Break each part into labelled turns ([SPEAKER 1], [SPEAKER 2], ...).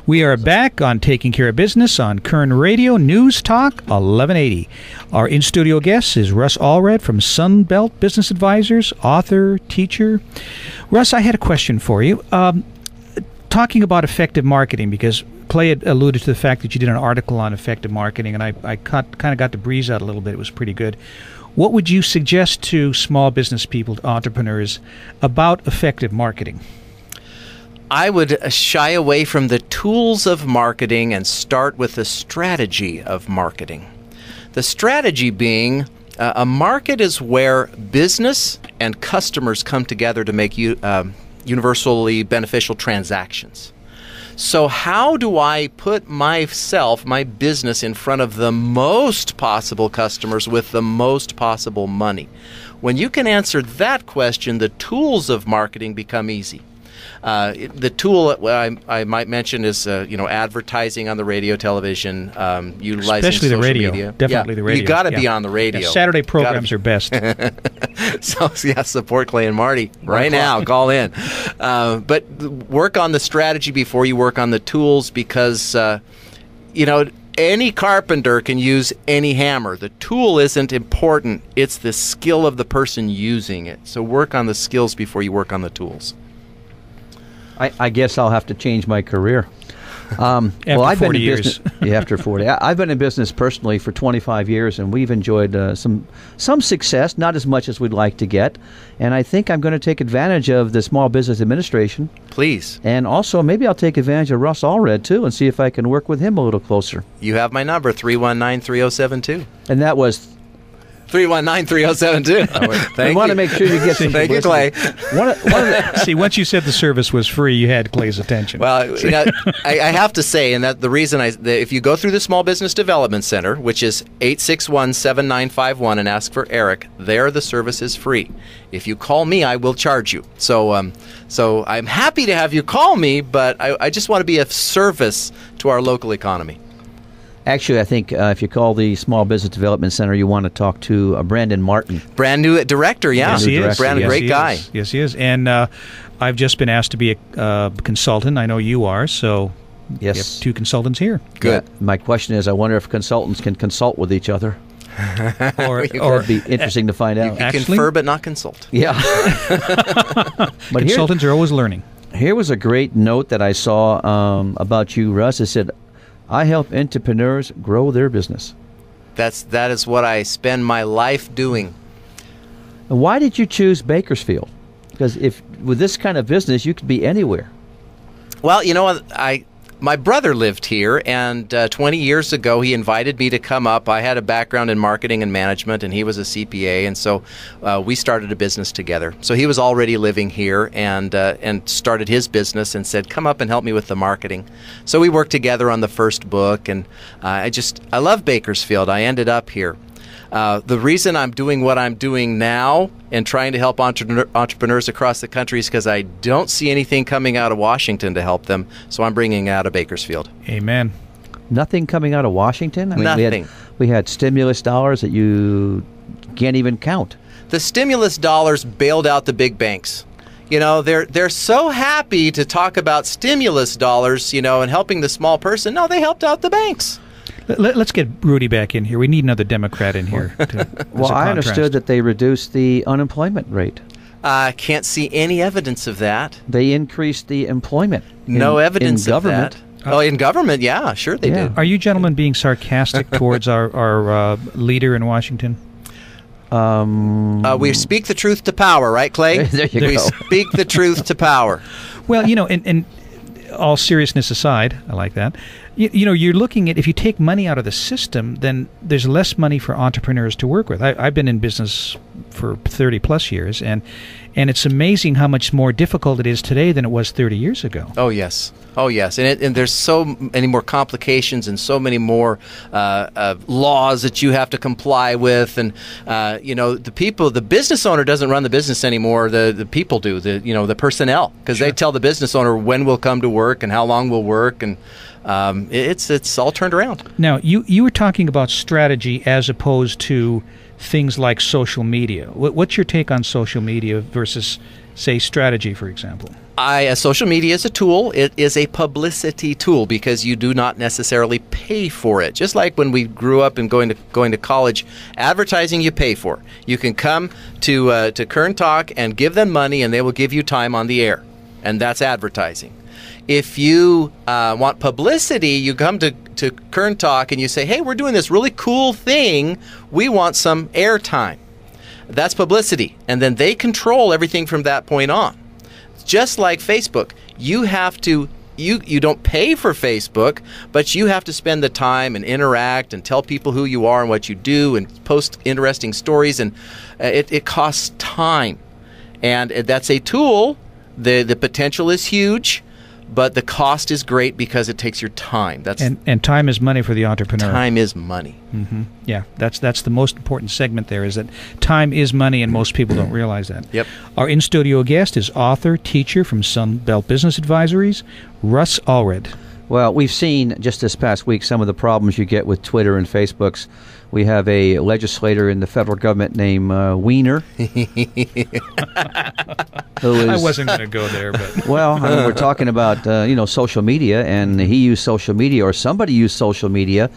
[SPEAKER 1] We are back on Taking Care of Business on Kern Radio Newstalk 1180. Our in-studio guest is Russ Allred from Sunbelt Business Advisors, author, teacher. Russ, I had a question for you. Talking about effective marketing, because Clay had alluded to the fact that you did an article on effective marketing, and I kind of got the breeze out a little bit. It was pretty good. What would you suggest to small business people, to entrepreneurs, about effective marketing?
[SPEAKER 2] I would shy away from the tools of marketing and start with the strategy of marketing. The strategy being a market is where business and customers come together to make universally beneficial transactions. So how do I put myself, my business, in front of the most possible customers with the most possible money? When you can answer that question, the tools of marketing become easy. The tool I might mention is advertising on the radio, television, utilizing
[SPEAKER 1] especially
[SPEAKER 2] social
[SPEAKER 1] the radio.
[SPEAKER 2] media.
[SPEAKER 1] Definitely the radio.
[SPEAKER 2] You got to be on the radio.
[SPEAKER 1] Yeah, Saturday programs are best.
[SPEAKER 2] So support Clay and Marty right now. Call in, but work on the strategy before you work on the tools, because any carpenter can use any hammer. The tool isn't important; it's the skill of the person using it. So work on the skills before you work on the tools.
[SPEAKER 3] I guess I'll have to change my career.
[SPEAKER 1] After
[SPEAKER 3] I've
[SPEAKER 1] 40
[SPEAKER 3] been in
[SPEAKER 1] years.
[SPEAKER 3] After 40. I've been in business personally for 25 years, and we've enjoyed some success, not as much as we'd like to get. And I think I'm going to take advantage of the Small Business Administration.
[SPEAKER 2] Please.
[SPEAKER 3] And also, maybe I'll take advantage of Russ Allred, too, and see if I can work with him a little closer.
[SPEAKER 2] You have my number, 319-3072.
[SPEAKER 3] And that was
[SPEAKER 2] 319-3072.
[SPEAKER 3] I want to make sure you get some
[SPEAKER 2] Thank you, Clay.
[SPEAKER 1] See, once you said the service was free, you had Clay's attention.
[SPEAKER 2] Well, I have to say, and that the reason if you go through the Small Business Development Center, which is 861-7951, and ask for Eric, there the service is free. If you call me, I will charge you. So I'm happy to have you call me, but I just want to be of service to our local economy.
[SPEAKER 3] Actually, I think if you call the Small Business Development Center, you want to talk to Brandon Martin.
[SPEAKER 2] Brand new director, yeah.
[SPEAKER 1] Yes, he is.
[SPEAKER 2] Brandon, great guy.
[SPEAKER 1] Yes, he is. And I've just been asked to be a consultant. I know you are, so
[SPEAKER 3] yes.
[SPEAKER 1] You have two consultants here.
[SPEAKER 2] Good.
[SPEAKER 3] My question is, I wonder if consultants can consult with each other.
[SPEAKER 1] or
[SPEAKER 3] That'd be interesting to find out.
[SPEAKER 2] You confer but not consult.
[SPEAKER 3] Yeah. But
[SPEAKER 1] consultants are always learning.
[SPEAKER 3] Here was a great note that I saw about you, Russ. It said, I help entrepreneurs grow their business.
[SPEAKER 2] That is what I spend my life doing.
[SPEAKER 3] And why did you choose Bakersfield? Because with this kind of business, you could be anywhere.
[SPEAKER 2] Well, you know what? My brother lived here, and 20 years ago, he invited me to come up. I had a background in marketing and management, and he was a CPA, and so we started a business together. So he was already living here and started his business and said, come up and help me with the marketing. So we worked together on the first book, and I love Bakersfield. I ended up here. The reason I'm doing what I'm doing now and trying to help entrepreneurs across the country is because I don't see anything coming out of Washington to help them, so I'm bringing it out of Bakersfield.
[SPEAKER 1] Amen.
[SPEAKER 3] Nothing coming out of Washington? I mean,
[SPEAKER 2] Nothing.
[SPEAKER 3] We had stimulus dollars that you can't even count.
[SPEAKER 2] The stimulus dollars bailed out the big banks. You know, they're so happy to talk about stimulus dollars, and helping the small person. No, they helped out the banks.
[SPEAKER 1] Let's get Rudy back in here. We need another Democrat in here.
[SPEAKER 3] Well, I understood that they reduced the unemployment rate.
[SPEAKER 2] I can't see any evidence of that.
[SPEAKER 3] They increased the employment.
[SPEAKER 2] No evidence
[SPEAKER 3] in
[SPEAKER 2] of
[SPEAKER 3] government.
[SPEAKER 2] that. Oh, in government, yeah, sure they did.
[SPEAKER 1] Are you gentlemen being sarcastic towards our leader in Washington?
[SPEAKER 2] We speak the truth to power, right, Clay?
[SPEAKER 3] There you go.
[SPEAKER 2] We speak the truth to power.
[SPEAKER 1] Well, in all seriousness aside, I like that. You're looking at, if you take money out of the system, then there's less money for entrepreneurs to work with. I've been in business for 30 plus years, and it's amazing how much more difficult it is today than it was 30 years ago.
[SPEAKER 2] Oh yes, and there's so many more complications and so many more laws that you have to comply with, and the business owner doesn't run the business anymore. The people do, the personnel, because they tell the business owner when we'll come to work and how long we'll work, and it's all turned around.
[SPEAKER 1] Now, you were talking about strategy as opposed to things like social media. What's your take on social media versus, say, strategy, for example?
[SPEAKER 2] Social media is a tool. It is a publicity tool because you do not necessarily pay for it. Just like when we grew up and going to college, advertising you pay for. You can come to Kern Talk and give them money, and they will give you time on the air, and that's advertising. If you want publicity, you come to Kern Talk and you say, "Hey, we're doing this really cool thing. We want some airtime." That's publicity, and then they control everything from that point on. Just like Facebook, you have to you don't pay for Facebook, but you have to spend the time and interact and tell people who you are and what you do and post interesting stories, and it costs time. And that's a tool. The potential is huge, but the cost is great because it takes your time.
[SPEAKER 1] And time is money for the entrepreneur.
[SPEAKER 2] Time is money.
[SPEAKER 1] Mm-hmm. Yeah, that's the most important segment there, is that time is money, and most people don't realize that.
[SPEAKER 2] Yep.
[SPEAKER 1] Our in-studio guest is author, teacher from Sunbelt Business Advisories, Russ Allred.
[SPEAKER 3] Well, we've seen just this past week some of the problems you get with Twitter and Facebooks. We have a legislator in the federal government named Wiener.
[SPEAKER 1] I wasn't going to go there, but
[SPEAKER 3] well, I mean, we're talking about social media, and he used social media, or somebody used social media,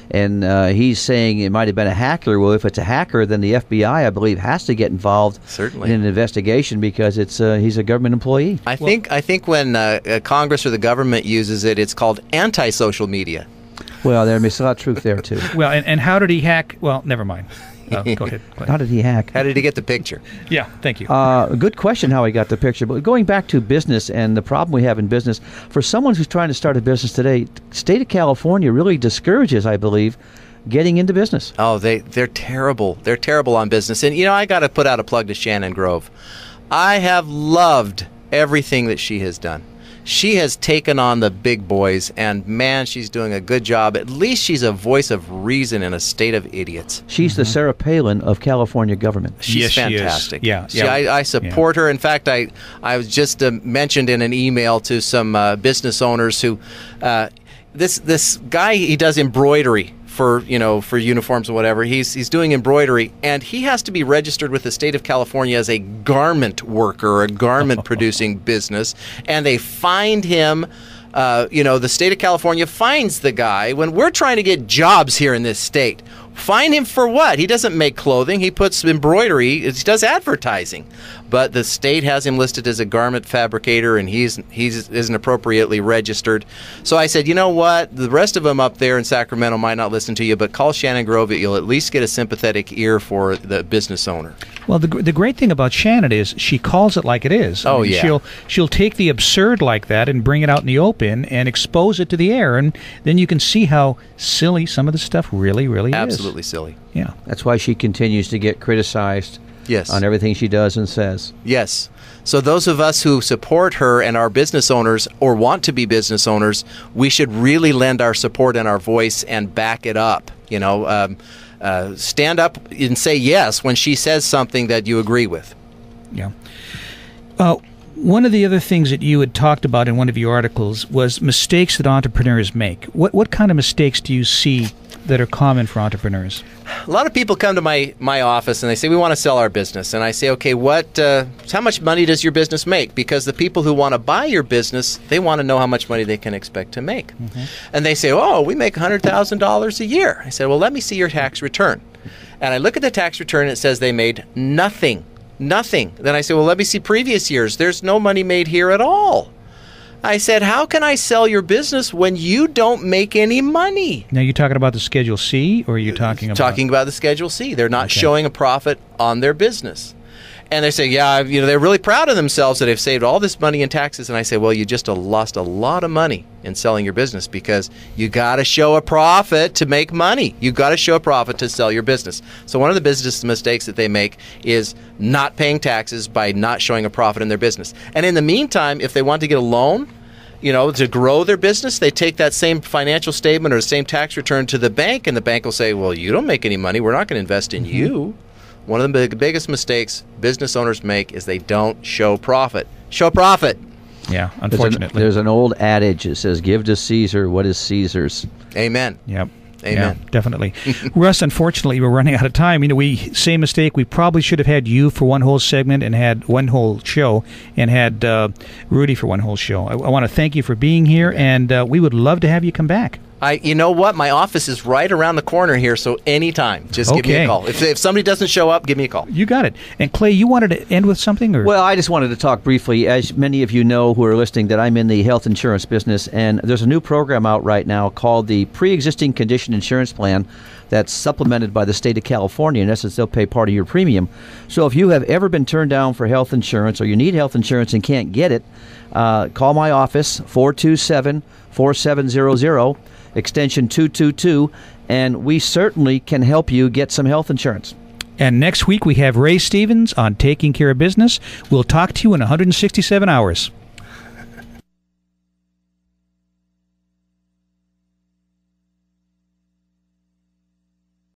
[SPEAKER 3] and he's saying it might have been a hacker. Well, if it's a hacker, then the FBI, I believe, has to get involved
[SPEAKER 2] certainly
[SPEAKER 3] in an investigation because he's a government employee.
[SPEAKER 2] I think when Congress or the government uses it, it's called anti-social media.
[SPEAKER 3] Well, there's a lot of truth there, too.
[SPEAKER 1] Well, and how did he hack? Well, never mind. Go ahead.
[SPEAKER 3] How did he hack?
[SPEAKER 2] How did he get the picture?
[SPEAKER 1] Yeah, thank you.
[SPEAKER 3] Good question how he got the picture. But going back to business and the problem we have in business, for someone who's trying to start a business today, state of California really discourages, I believe, getting into business.
[SPEAKER 2] Oh, they're terrible. They're terrible on business. And, I got to put out a plug to Shannon Grove. I have loved everything that she has done. She has taken on the big boys, and man, she's doing a good job. At least she's a voice of reason in a state of idiots.
[SPEAKER 3] She's the Sarah Palin of California government.
[SPEAKER 2] She's fantastic.
[SPEAKER 1] She is. Yeah.
[SPEAKER 2] I support her. In fact, I was just mentioned in an email to some business owners who this guy, he does embroidery for uniforms and whatever. He's doing embroidery, and he has to be registered with the state of California as a garment worker, a garment producing business, and they find him. The state of California finds the guy when we're trying to get jobs here in this state. Find him for what? He doesn't make clothing. He puts embroidery. He does advertising. But the state has him listed as a garment fabricator, and he isn't appropriately registered. So I said, you know what? The rest of them up there in Sacramento might not listen to you, but call Shannon Grove. You'll at least get a sympathetic ear for the business owner.
[SPEAKER 1] Well, the great thing about Shannon is she calls it like it is.
[SPEAKER 2] I mean, yeah.
[SPEAKER 1] She'll take the absurd like that and bring it out in the open and expose it to the air, and then you can see how silly some of the stuff really is.
[SPEAKER 2] Absolutely silly.
[SPEAKER 1] Yeah.
[SPEAKER 3] That's why she continues to get criticized.
[SPEAKER 2] Yes.
[SPEAKER 3] On everything she does and says.
[SPEAKER 2] Yes. So those of us who support her and are business owners or want to be business owners, we should really lend our support and our voice and back it up. Stand up and say yes when she says something that you agree with.
[SPEAKER 1] Yeah. One of the other things that you had talked about in one of your articles was mistakes that entrepreneurs make. What kind of mistakes do you see that are common for entrepreneurs?
[SPEAKER 2] A lot of people come to my office and they say, we want to sell our business. And I say, okay, how much money does your business make? Because the people who want to buy your business, they want to know how much money they can expect to make. Mm-hmm. And they say, oh, we make $100,000 a year. I said, well, let me see your tax return. And I look at the tax return and it says they made nothing. Then I say, well, let me see previous years. There's no money made here at all. I said, how can I sell your business when you don't make any money?
[SPEAKER 1] Now, you're talking about the Schedule C, or are you talking about...
[SPEAKER 2] Talking about the Schedule C. They're not showing a profit on their business. And they say, yeah, they're really proud of themselves that they've saved all this money in taxes. And I say, well, you just lost a lot of money in selling your business because you got to show a profit to make money. You got to show a profit to sell your business. So one of the business mistakes that they make is not paying taxes by not showing a profit in their business. And in the meantime, if they want to get a loan, to grow their business, they take that same financial statement or the same tax return to the bank, and the bank will say, well, you don't make any money. We're not going to invest in you. One of the biggest mistakes business owners make is they don't show profit. Show profit.
[SPEAKER 1] Yeah, unfortunately.
[SPEAKER 3] There's an old adage that says, give to Caesar what is Caesar's.
[SPEAKER 2] Amen.
[SPEAKER 1] Yep.
[SPEAKER 2] Amen.
[SPEAKER 1] Yeah, definitely. Russ, unfortunately, we're running out of time. Same mistake. We probably should have had you for one whole segment and had one whole show and had Rudy for one whole show. I want to thank you for being here, and we would love to have you come back.
[SPEAKER 2] You know what? My office is right around the corner here, so anytime. Just give me a call. If somebody doesn't show up, give me a call.
[SPEAKER 1] You got it. And Clay, you wanted to end with something? Or?
[SPEAKER 3] Well, I just wanted to talk briefly. As many of you know who are listening, that I'm in the health insurance business, and there's a new program out right now called the Pre-Existing Condition Insurance Plan that's supplemented by the state of California. In essence, they'll pay part of your premium. So if you have ever been turned down for health insurance or you need health insurance and can't get it, call my office, 427-4700. Extension 222, and we certainly can help you get some health insurance.
[SPEAKER 1] And next week we have Ray Stevens on Taking Care of Business. We'll talk to you in 167 hours.